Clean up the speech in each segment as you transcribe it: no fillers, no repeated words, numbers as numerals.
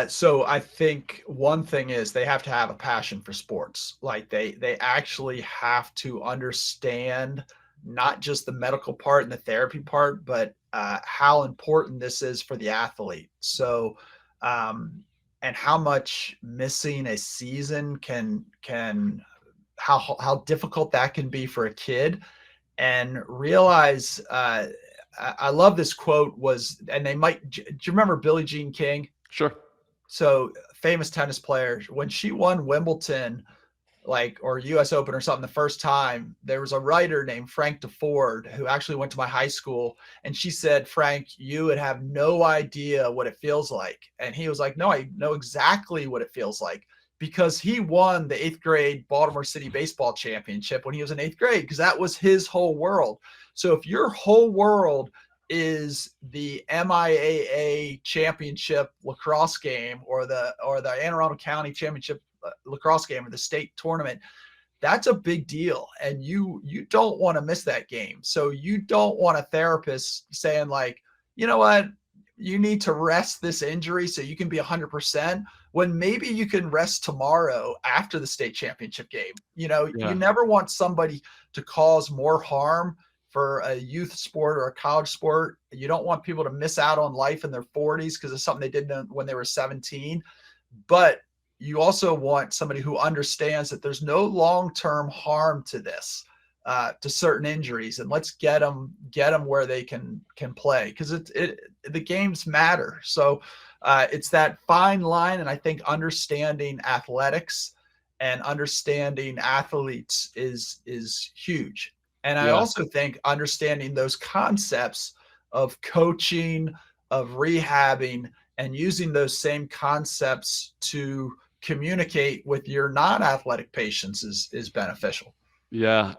So I think one thing is they have to have a passion for sports. Like they actually have to understand not just the medical part and the therapy part, but how important this is for the athlete. So um, and how much missing a season can how difficult that can be for a kid, and realize I love this quote was, and they might, do you remember Billie Jean King? Sure. So famous tennis player, when she won Wimbledon, like, or US Open or something the first time, there was a writer named Frank DeFord who actually went to my high school, and she said, Frank, you would have no idea what it feels like. And he was like, no, I know exactly what it feels like, because he won the 8th grade Baltimore City baseball championship when he was in 8th grade, because that was his whole world. So if your whole world is the MIAA championship lacrosse game, or the Anne Arundel County championship lacrosse game, or the state tournament, that's a big deal, and you don't want to miss that game. So you don't want a therapist saying, like, you know what, you need to rest this injury so you can be 100%, when maybe you can rest tomorrow after the state championship game. You Yeah. never want somebody to cause more harm for a youth sport or a college sport. You don't want people to miss out on life in their 40s because of something they did when they were 17. But you also want somebody who understands that there's no long-term harm to this, to certain injuries, and let's get them where they can play, because the games matter. So it's that fine line, and I think understanding athletics and understanding athletes is huge. And I Yeah. also think understanding those concepts of coaching, of rehabbing, and using those same concepts to communicate with your non-athletic patients is beneficial. Yeah,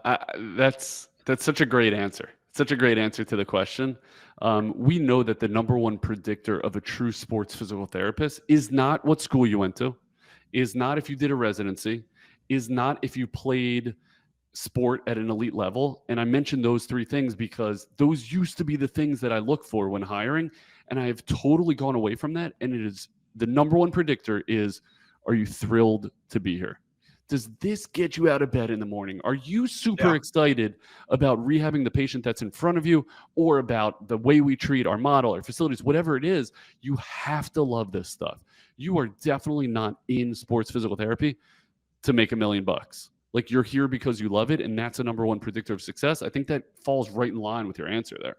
that's such a great answer. Such a great answer to the question. We know that the number one predictor of a true sports physical therapist is not what school you went to, is not if you did a residency, is not if you played sport at an elite level. And I mentioned those three things because those used to be the things that I look for when hiring. And I have totally gone away from that. And it is the number one predictor is, are you thrilled to be here? Does this get you out of bed in the morning? Are you super Yeah. excited about rehabbing the patient that's in front of you, or about the way we treat our model, our facilities, whatever it is? You have to love this stuff. You are definitely not in sports physical therapy to make $1 million. Like, you're here because you love it, and that's a number one predictor of success. I think that falls right in line with your answer there.